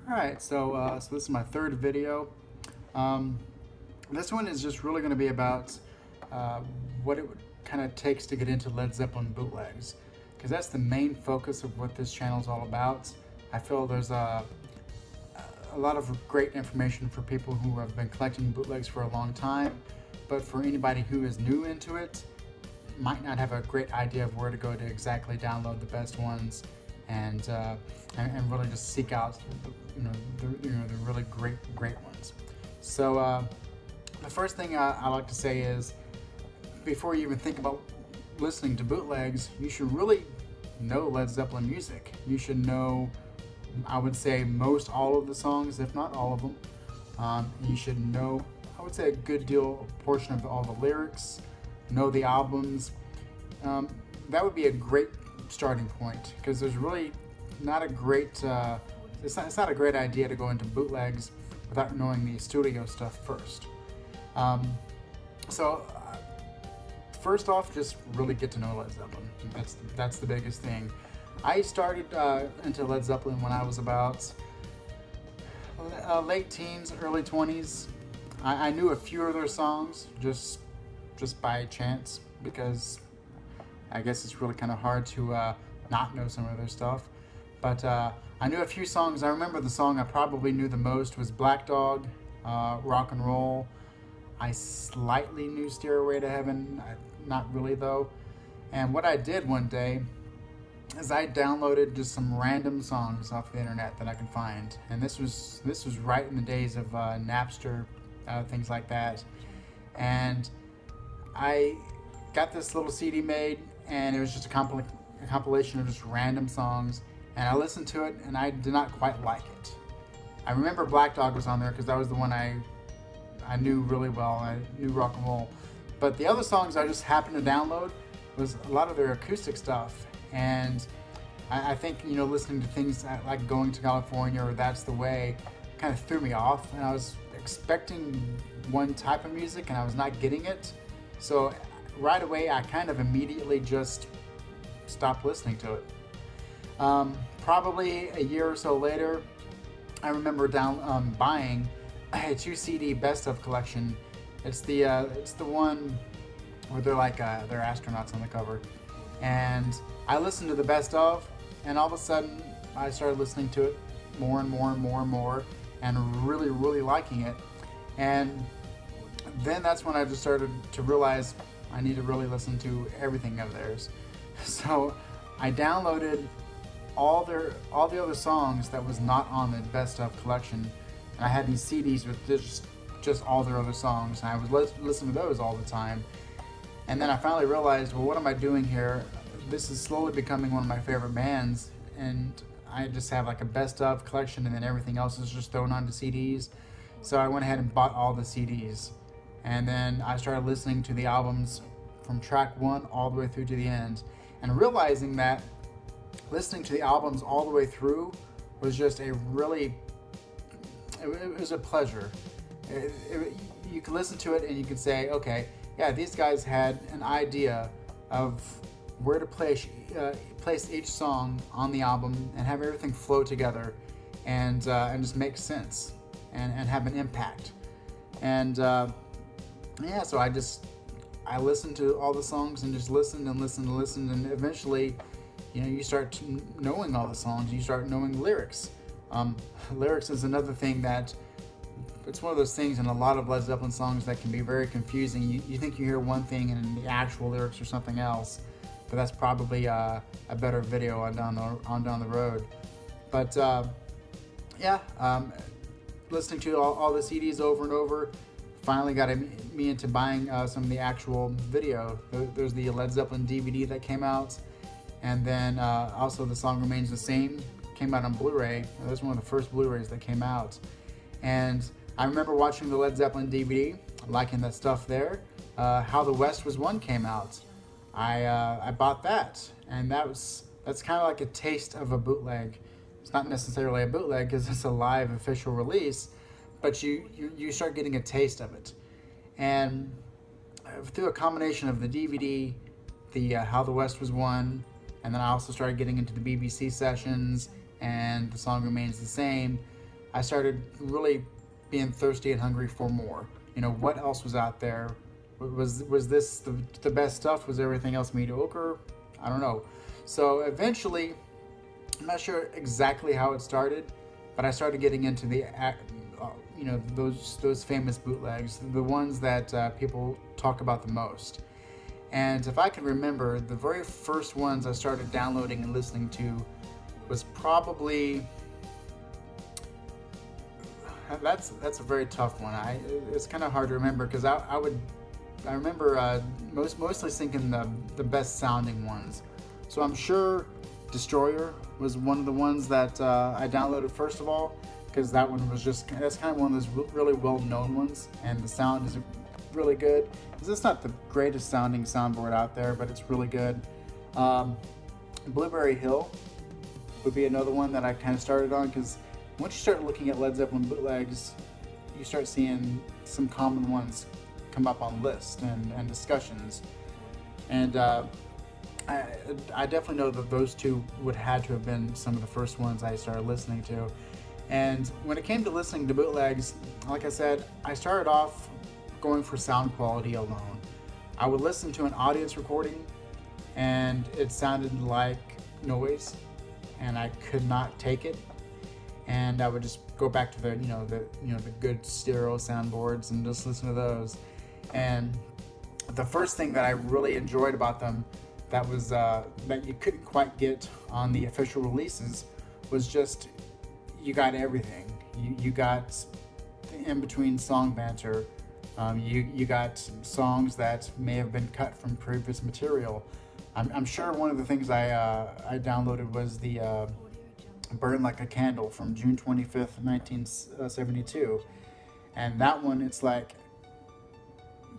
Alright, so this is my third video. Um, this one is just really going to be about what it kind of takes to get into Led Zeppelin bootlegs, because that's the main focus of what this channel is all about. I feel there's a lot of great information for people who have been collecting bootlegs for a long time, but for anybody who is new into it, might not have a great idea of where to go to exactly download the best ones and really just seek out the really great ones. So the first thing I like to say is, before you even think about listening to bootlegs, you should really know Led Zeppelin music. You should know, I would say, most all of the songs, if not all of them. You should know, I would say, a good portion of all the lyrics, know the albums. That would be a great starting point, because there's really not a great, it's not a great idea to go into bootlegs without knowing the studio stuff first. First off, just really get to know Led Zeppelin. That's the biggest thing. I started into Led Zeppelin when I was about late teens, early 20s. I knew a few of their songs just by chance, because I guess it's really kind of hard to not know some of their stuff. But I knew a few songs. I remember the song I probably knew the most was Black Dog, Rock and Roll. I slightly knew Stairway to Heaven, not really though. And what I did one day is I downloaded just some random songs off the internet that I could find. And this was right in the days of Napster, things like that. And I got this little CD made, and it was just a compilation of just random songs. And I listened to it, and I did not quite like it. I remember Black Dog was on there because that was the one I knew really well. I knew rock and roll. But the other songs I just happened to download was a lot of their acoustic stuff. And I think, listening to things like Going to California or That's the Way kind of threw me off. And I was expecting one type of music, and I was not getting it. So right away, I kind of immediately just stopped listening to it. Probably a year or so later, I remember buying a 2 CD best of collection. It's the one where they're they're astronauts on the cover, and I listened to the best of, and all of a sudden I started listening to it more and more, and really liking it. And then that's when I just started to realize I need to really listen to everything of theirs. So I downloaded all the other songs that was not on the best of collection, and I had these CDs with just all their other songs, and I was listening to those all the time. And then I finally realized, well, what am I doing here? This is slowly becoming one of my favorite bands, and I just have like a best of collection, and then everything else is just thrown onto CDs. So I went ahead and bought all the CDs, and then I started listening to the albums from track 1 all the way through to the end, and realizing that listening to the albums all the way through was just it was a pleasure. You could listen to it and you could say, okay, yeah, these guys had an idea of where to place each song on the album and have everything flow together and just make sense and have an impact. And so I listened to all the songs and just listened, and eventually, you start knowing all the songs. You start knowing lyrics. Lyrics is another thing that, it's one of those things in a lot of Led Zeppelin songs that can be very confusing. You think you hear one thing and the actual lyrics are something else, but that's probably a better video on down the road. But listening to all the CDs over and over finally got me into buying some of the actual video. There's the Led Zeppelin DVD that came out. And then also The Song Remains the Same came out on Blu-ray. That was one of the first Blu-rays that came out. And I remember watching the Led Zeppelin DVD, liking that stuff there. How the West Was Won came out. I bought that, and that's kind of like a taste of a bootleg. It's not necessarily a bootleg because it's a live official release, but you start getting a taste of it. And through a combination of the DVD, the How the West Was Won, and then I also started getting into the BBC sessions and The Song Remains the Same. I started really being thirsty and hungry for more. What else was out there? Was this the best stuff? Was everything else mediocre? I don't know. So eventually, I'm not sure exactly how it started, but I started getting into those famous bootlegs, the ones that people talk about the most. And if I can remember, the very first ones I started downloading and listening to was probably that's a very tough one. It's kind of hard to remember because I remember mostly thinking the best sounding ones. So I'm sure Destroyer was one of the ones that I downloaded first of all, because that one was that's kind of one of those really well known ones, and the sound is really good. Because it's not the greatest sounding soundboard out there, but it's really good. Blueberry Hill would be another one that I kind of started on, because once you start looking at Led Zeppelin bootlegs, you start seeing some common ones come up on lists and discussions. And I definitely know that those two would had to have been some of the first ones I started listening to. And when it came to listening to bootlegs, like I said, I started off going for sound quality alone. I would listen to an audience recording and it sounded like noise and I could not take it. And I would just go back to the good stereo soundboards and just listen to those. And the first thing that I really enjoyed about them that was that you couldn't quite get on the official releases was just you got everything. You got the in-between song banter. You got songs that may have been cut from previous material. I'm sure one of the things I downloaded was the Burn Like a Candle from June 25th, 1972. And that one, it's like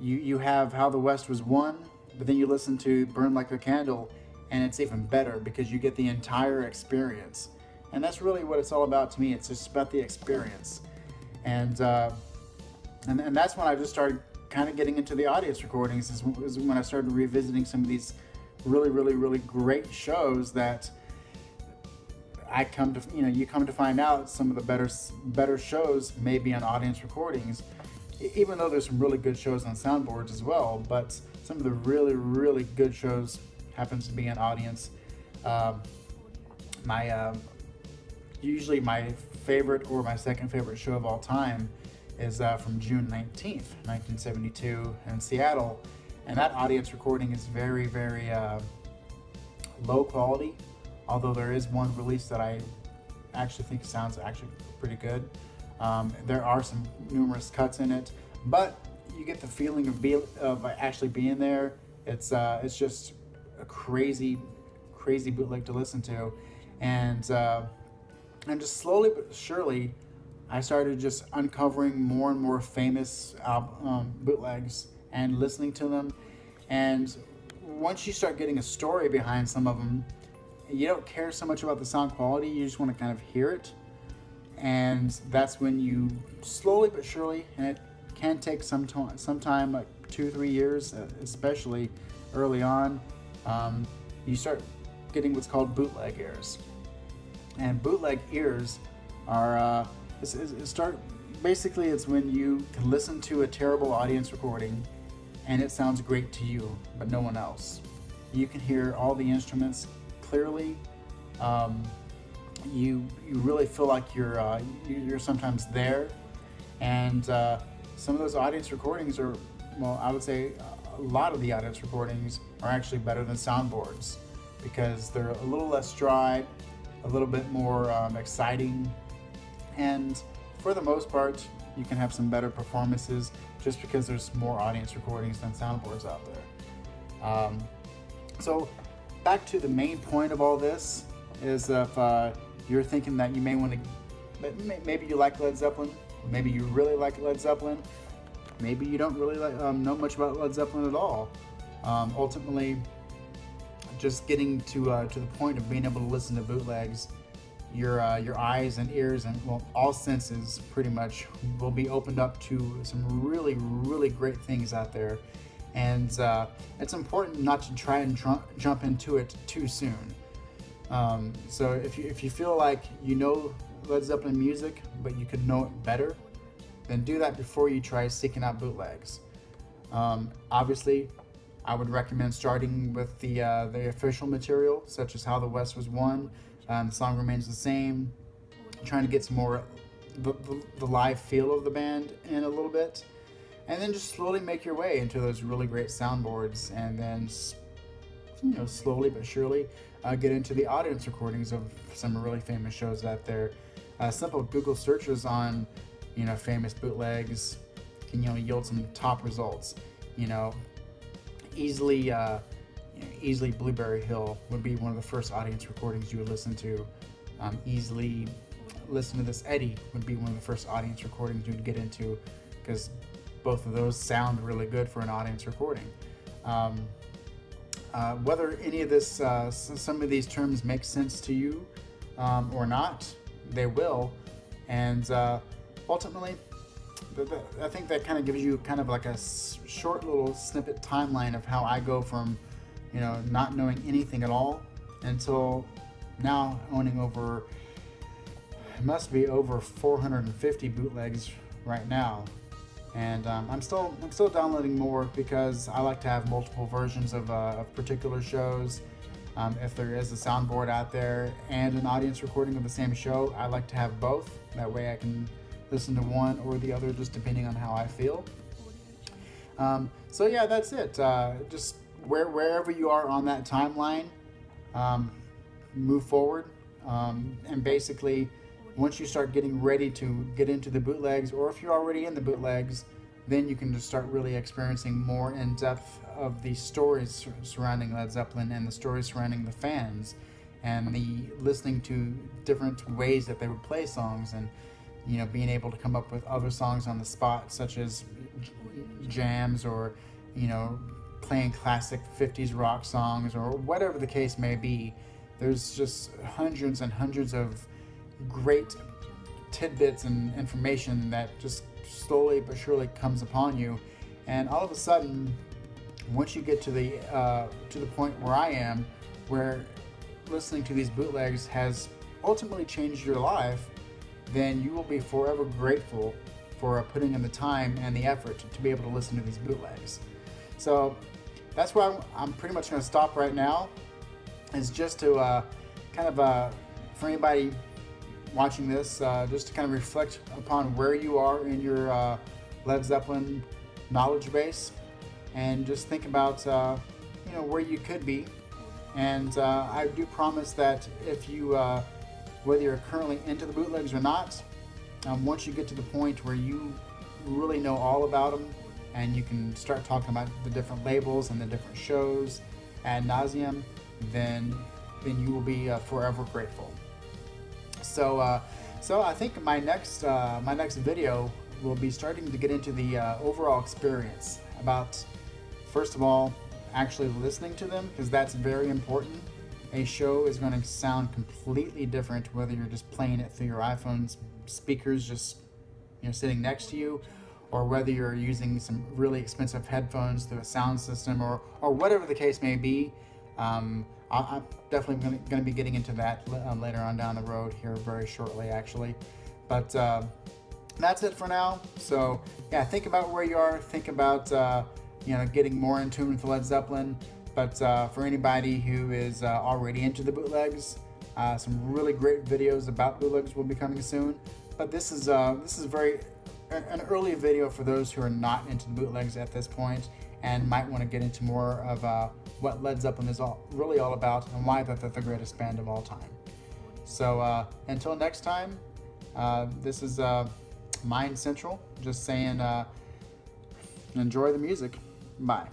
you have How the West Was Won, but then you listen to Burn Like a Candle and it's even better because you get the entire experience. And that's really what it's all about to me. It's just about the experience. And that's when I just started kind of getting into the audience recordings, is when I started revisiting some of these really, really, really great shows that you come to find out some of the better shows may be on audience recordings, even though there's some really good shows on soundboards as well, but some of the really, really good shows happens to be on audience. Usually my favorite or my second favorite show of all time is from June 19th, 1972 in Seattle. And that audience recording is very, very low quality, although there is one release that I actually think sounds actually pretty good. There are some numerous cuts in it, but you get the feeling of actually being there. It's just a crazy bootleg to listen to. And just slowly but surely, I started just uncovering more and more famous bootlegs and listening to them. And once you start getting a story behind some of them, you don't care so much about the sound quality. You just want to kind of hear it. And that's when you slowly but surely, and it can take some time, like 2-3 years, especially early on, you start getting what's called bootleg ears. And bootleg ears are basically it's when you can listen to a terrible audience recording and it sounds great to you, but no one else. You can hear all the instruments clearly. You really feel like you're sometimes there. And some of those audience recordings are, well, I would say a lot of the audience recordings are actually better than soundboards because they're a little less dry, a little bit more exciting, and for the most part, you can have some better performances just because there's more audience recordings than soundboards out there. So back to the main point of all this is if you're thinking that you may want to, maybe you like Led Zeppelin, maybe you really like Led Zeppelin, maybe you don't really know much about Led Zeppelin at all. Ultimately, just getting to the point of being able to listen to bootlegs, your eyes and ears and all senses pretty much will be opened up to some really, really great things out there. And it's important not to try and jump into it too soon. So if you feel like you know Led Zeppelin music, but you could know it better, then do that before you try seeking out bootlegs. Obviously, I would recommend starting with the official material, such as How the West Was Won. The song remains the same. Trying to get some more the live feel of the band in a little bit, and then just slowly make your way into those really great soundboards, and then slowly but surely get into the audience recordings of some really famous shows out there. Simple Google searches on famous bootlegs can yield some top results. Easily Blueberry Hill would be one of the first audience recordings you would listen to. Easily Listen to This Eddie would be one of the first audience recordings you would get into, because both of those sound really good for an audience recording. Whether any of this, some of these terms make sense to you or not, they will. And ultimately, I think that kind of gives you kind of like a short little snippet timeline of how I go from, not knowing anything at all until now owning over, it must be over 450 bootlegs right now. And I'm still downloading more because I like to have multiple versions of particular shows. If there is a soundboard out there and an audience recording of the same show, I like to have both. That way I can listen to one or the other just depending on how I feel. So yeah, that's it. Just wherever you are on that timeline, move forward. And basically, once you start getting ready to get into the bootlegs, or if you're already in the bootlegs, then you can just start really experiencing more in depth of the stories surrounding Led Zeppelin and the stories surrounding the fans, and the listening to different ways that they would play songs, and being able to come up with other songs on the spot, such as jams, or playing classic 50s rock songs, or whatever the case may be. There's just hundreds and hundreds of great tidbits and information that just slowly but surely comes upon you, and all of a sudden, once you get to the point where I am, where listening to these bootlegs has ultimately changed your life, then you will be forever grateful for putting in the time and the effort to be able to listen to these bootlegs. So that's where I'm pretty much going to stop right now, is just to for anybody watching this, just to kind of reflect upon where you are in your Led Zeppelin knowledge base, and just think about where you could be. And I do promise that if you whether you're currently into the bootlegs or not, once you get to the point where you really know all about them, and you can start talking about the different labels and the different shows ad nauseum, then you will be forever grateful. So I think my next video will be starting to get into the overall experience about, first of all, actually listening to them, because that's very important. A show is going to sound completely different whether you're just playing it through your iPhone's speakers, just sitting next to you, or whether you're using some really expensive headphones through a sound system, or whatever the case may be. I'm definitely going to be getting into that later on down the road here very shortly, actually. But that's it for now. So yeah, think about where you are. Think about getting more in tune with Led Zeppelin. But for anybody who is already into the bootlegs, some really great videos about bootlegs will be coming soon. But this is an early video for those who are not into the bootlegs at this point, and might want to get into more of what Led Zeppelin is really all about, and why they're the greatest band of all time. So until next time, this is Mind Central, just saying enjoy the music. Bye.